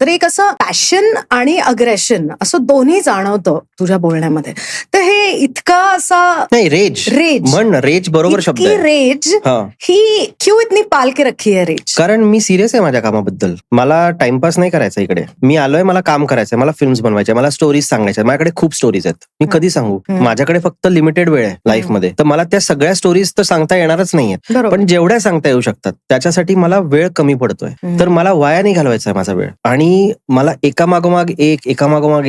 तर एक असं पॅशन आणि अग्रेशन असं दोन्ही जाणवतं तुझ्या बोलण्यामध्ये. तर हे इतका असा नहीं रेज रेज म्हण ना, रेज बरोबर शब्द इतकी आहे. रेज हा ही क्यों इतनी पाल के रखी है रेज? कारण मी सिरियस आहे माझ्या कामाबद्दल. मला टाइमपास नाही करायचा इकडे. मी आलोय, मला काम करायचंय, मला फिल्म्स बनवायच्या, मला स्टोरीज सांगायच्या. माझ्याकडे खूप स्टोरीज आहेत. मी कधी सांगू? माझ्याकडे फक्त लिमिटेड वेळ आहे लाईफ मध्ये. तर मला त्या सगळ्या स्टोरीज तर सांगता येणारच नाहीये. बरोबर. पण जेवढ्या सांगता येऊ शकतात त्याच्यासाठी मला वेळ कमी पडतोय. तर मला वाया नाही घालवायचा आहे माझा वेळ. आणि मला एकामागोमाग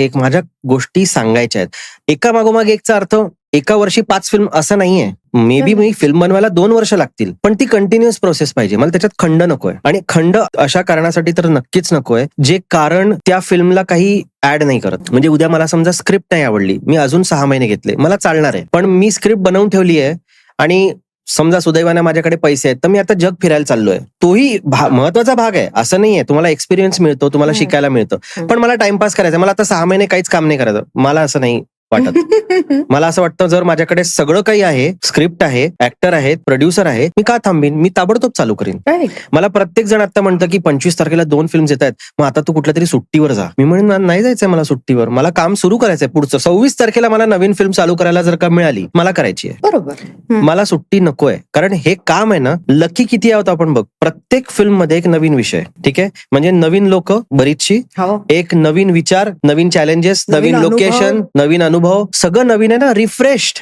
एक माझ्या गोष्टी सांगायच्या आहेत. एकामागोमाग एकचा अर्थ एका वर्षी 5 फिल्म असं नाहीये. मे बी मी फिल्म बनवायला 2 वर्ष लागतील, पण ती कंटिन्युअस प्रोसेस पाहिजे. मला त्याच्यात खंड नकोय. आणि खंड अशा कारणासाठी तर नक्कीच नकोय जे कारण त्या फिल्मला काही ऍड नाही करत. म्हणजे उद्या मला समजा स्क्रिप्ट नाही आवडली, मी अजून 6 महिने घेतले, मला चालणार आहे. पण मी स्क्रिप्ट बनवून ठेवली आहे आणि समजा सुदैवाने माझ्याकडे पैसे आहेत, तर मी आता जग फिरायला चाललोय. तोही महत्वाचा भाग आहे. असं नाहीये. तुम्हाला एक्सपिरियन्स मिळतो, तुम्हाला शिकायला मिळतं. पण मला टाइमपास करायचा. मला आता 6 महिने काहीच काम नाही करायचं. मला असं नाही वाटत. मला असं वाटतं जर माझ्याकडे सगळं काही आहे, स्क्रिप्ट आहे, ऍक्टर आहेत, प्रोड्युसर आहे, मी का थांबीन? मी ताबडतोब चालू करीन. मला प्रत्येक जण आता म्हणतं की 25 तारखेला 2 फिल्म्स येत आहेत, मग आता तू कुठल्या तरी सुट्टीवर जा. मी म्हणून नाही जायचंय मला सुट्टीवर. मला काम सुरू करायचंय पुढचं. 26 तारखेला मला नवीन फिल्म चालू करायला जर का मिळाली, मला करायची आहे. बरोबर. मला सुट्टी नकोय. कारण हे काम आहे ना, लकी किती आहोत आपण बघ. प्रत्येक फिल्म मध्ये एक नवीन विषय, ठीक आहे? म्हणजे नवीन लोक बरीचशी, एक नवीन विचार, नवीन चॅलेंजेस, नवीन लोकेशन, नवीन अनुभव, सगळं नवीन आहे ना, रिफ्रेश्ड.